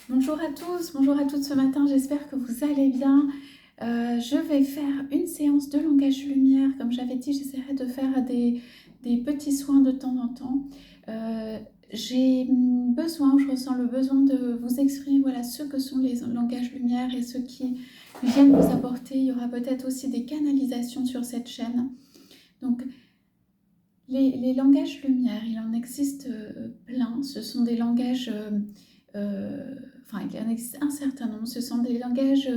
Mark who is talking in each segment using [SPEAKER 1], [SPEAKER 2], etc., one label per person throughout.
[SPEAKER 1] Bonjour à tous, bonjour à toutes ce matin, j'espère que vous allez bien. Je vais faire une séance de langage lumière. Comme j'avais dit, j'essaierai de faire des petits soins de temps en temps. J'ai besoin, je ressens le besoin de vous exprimer voilà, ce que sont les langages lumière et ce qui viennent vous apporter. Il y aura peut-être aussi des canalisations sur cette chaîne. Donc, les langages lumière, il en existe plein. Ce sont des langages, enfin il en existe un certain nombre. Ce sont des langages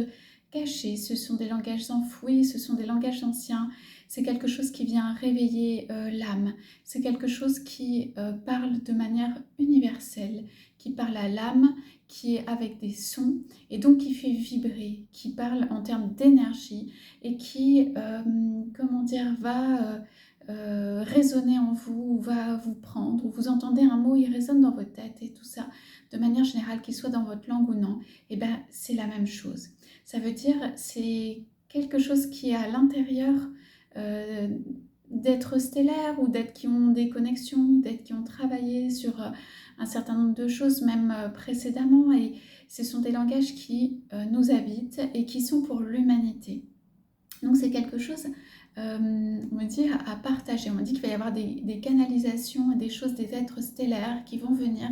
[SPEAKER 1] cachés, ce sont des langages enfouis, ce sont des langages anciens. C'est quelque chose qui vient réveiller l'âme. C'est quelque chose qui parle de manière universelle, qui parle à l'âme, qui est avec des sons et donc qui fait vibrer, qui parle en termes d'énergie et qui, comment dire, va résonner en vous, ou va vous prendre, ou vous entendez un mot, il résonne dans votre tête et tout ça, de manière générale, qu'il soit dans votre langue ou non, et bien c'est la même chose. Ça veut dire c'est quelque chose qui est à l'intérieur euh, d'êtres stellaires ou d'êtres qui ont des connexions, d'êtres qui ont travaillé sur un certain nombre de choses, même précédemment, et ce sont des langages qui nous habitent et qui sont pour l'humanité. Donc c'est quelque chose, on me dit, à partager. On me dit qu'il va y avoir des canalisations, des choses, des êtres stellaires qui vont venir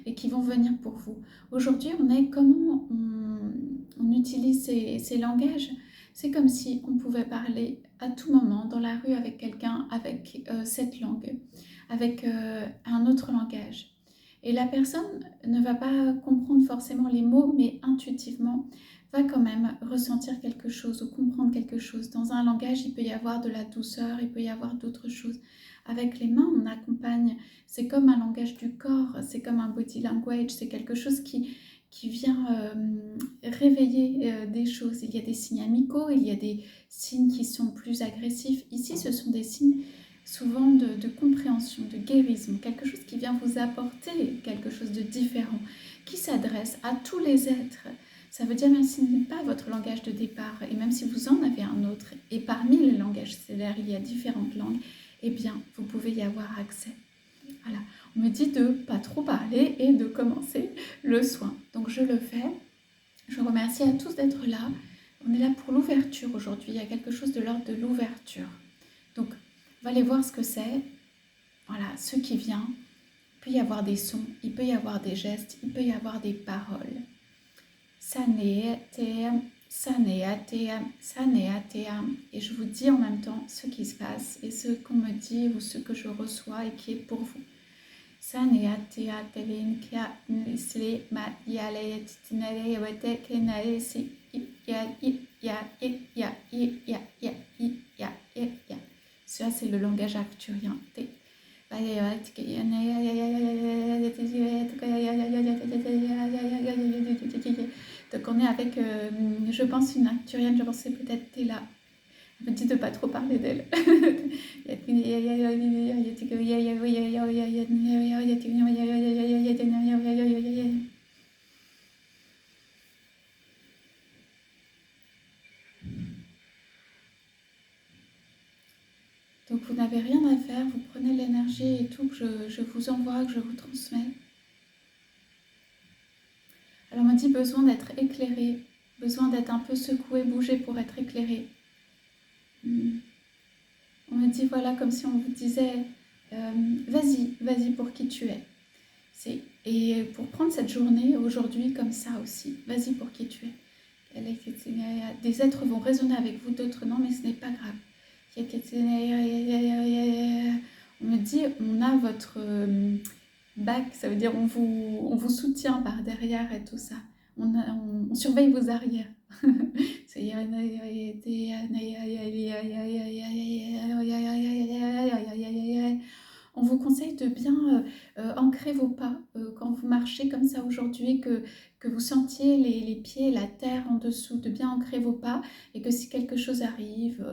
[SPEAKER 1] et qui vont venir pour vous. Aujourd'hui, on est comment on utilise ces langages. C'est comme si on pouvait parler à tout moment dans la rue avec quelqu'un avec cette langue, avec un autre langage. Et la personne ne va pas comprendre forcément les mots, mais intuitivement, va quand même ressentir quelque chose ou comprendre quelque chose. Dans un langage, il peut y avoir de la douceur, il peut y avoir d'autres choses. Avec les mains, on accompagne. C'est comme un langage du corps, c'est comme un body language, c'est quelque chose qui vient réveiller des choses. Il y a des signes amicaux, il y a des signes qui sont plus agressifs. Ici, ce sont des signes souvent de compréhension, de guérison, quelque chose qui vient vous apporter quelque chose de différent, qui s'adresse à tous les êtres. Ça veut dire même si ce n'est pas votre langage de départ, et même si vous en avez un autre, et parmi les langages stellaires, il y a différentes langues, eh bien, vous pouvez y avoir accès. Voilà. On me dit de ne pas trop parler et de commencer le soin. Donc je le fais. Je vous remercie à tous d'être là. On est là pour l'ouverture aujourd'hui. Il y a quelque chose de l'ordre de l'ouverture. Donc, on va aller voir ce que c'est. Voilà, ce qui vient. Il peut y avoir des sons, il peut y avoir des gestes, il peut y avoir des paroles. Saneateam, Saneateam, Saneateam. Et je vous dis en même temps ce qui se passe et ce qu'on me dit ou ce que je reçois et qui est pour vous. Saneatea telin kia nisle ma yale titinale wete kenale si ya ya ya ya ya ya. Ça c'est le langage arcturien. Donc on est avec, je pense, une acturienne, je pensais peut-être Tella. Elle me dit de ne pas trop parler d'elle. Donc vous n'avez rien à faire, vous prenez l'énergie et tout que je vous envoie, que je vous transmets. Alors on me dit besoin d'être éclairé, besoin d'être un peu secoué, bougé pour être éclairé. On me dit voilà comme si on vous disait vas-y pour qui tu es. Et pour prendre cette journée aujourd'hui comme ça aussi, vas-y pour qui tu es. Des êtres vont résonner avec vous, d'autres non, mais ce n'est pas grave. On me dit on a votre back, ça veut dire on vous soutient par derrière et tout ça. On surveille vos arrières. On vous conseille de bien ancrer vos pas quand vous marchez comme ça aujourd'hui, que vous sentiez les pieds, la terre en dessous, de bien ancrer vos pas et que si quelque chose arrive,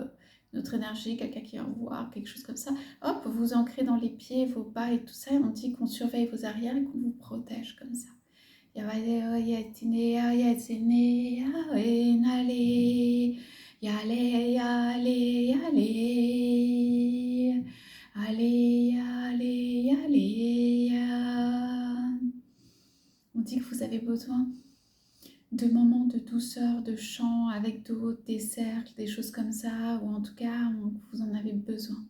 [SPEAKER 1] notre énergie, quelqu'un qui vient vous voir, quelque chose comme ça, hop, vous ancrez dans les pieds, vos pas et tout ça, et on dit qu'on surveille vos arrières et qu'on vous protège comme ça. Yale dit que vous avez besoin de moments de douceur, de chant avec d'autres, des cercles, des choses comme ça, ou en tout cas, vous en avez besoin.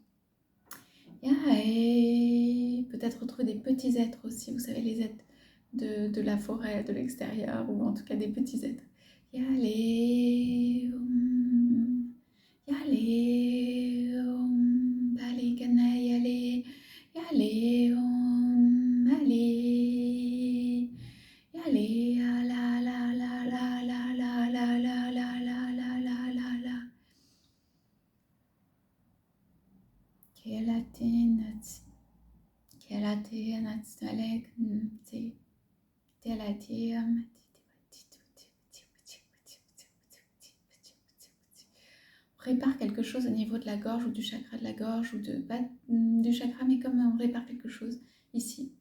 [SPEAKER 1] Et peut-être retrouver des petits êtres aussi, vous savez, les êtres de la forêt, de l'extérieur, ou en tout cas des petits êtres. Yale, bali kana yale, yale, allez, yale, la la la la la la la la la la la la la la. Kelatinat, kelatinat, alek, ti, telatiam. On répare quelque chose au niveau de la gorge ou du chakra de la gorge ou pas du chakra, mais comme on répare quelque chose ici.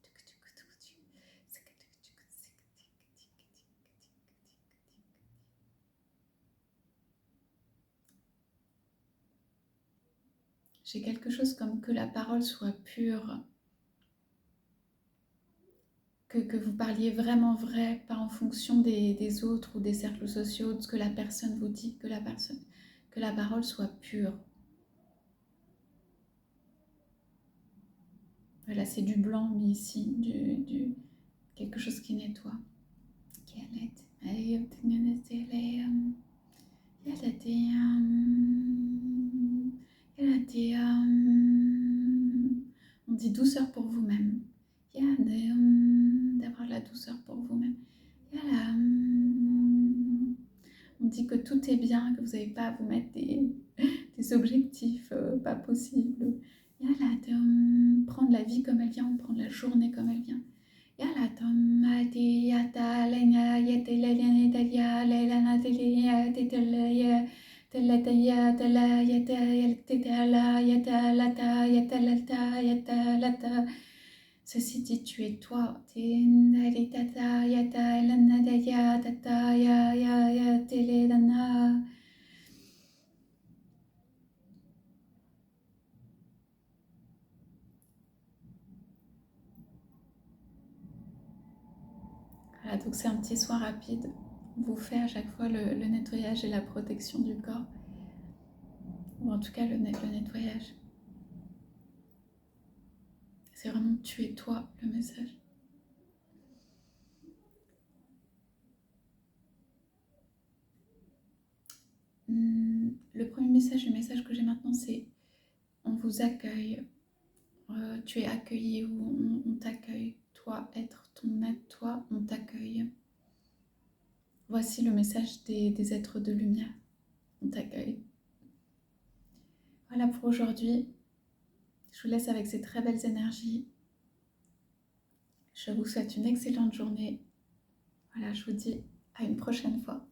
[SPEAKER 1] J'ai quelque chose comme que la parole soit pure, que vous parliez vraiment vrai, pas en fonction des autres ou des cercles sociaux, de ce que la personne vous dit, que la parole soit pure. Voilà, c'est du blanc, mais ici, quelque chose qui nettoie. On dit douceur pour vous-même. D'avoir la douceur pour vous-même. On dit que tout est bien, que vous n'avez pas à vous mettre des objectifs pas possibles. Prendre la vie comme elle vient, prendre la journée comme elle vient. Ceci dit, tu es toi. Voilà, donc c'est un petit soin rapide. On vous fait à chaque fois le nettoyage et la protection du corps. Ou en tout cas le nettoyage. C'est vraiment tu es toi le message. Le premier message, le message que j'ai maintenant, c'est on vous accueille. Tu es accueilli ou on t'accueille. Toi, être ton être, toi, on t'accueille. Voici le message des êtres de lumière. On t'accueille. Voilà pour aujourd'hui. Je vous laisse avec ces très belles énergies. Je vous souhaite une excellente journée. Voilà, je vous dis à une prochaine fois.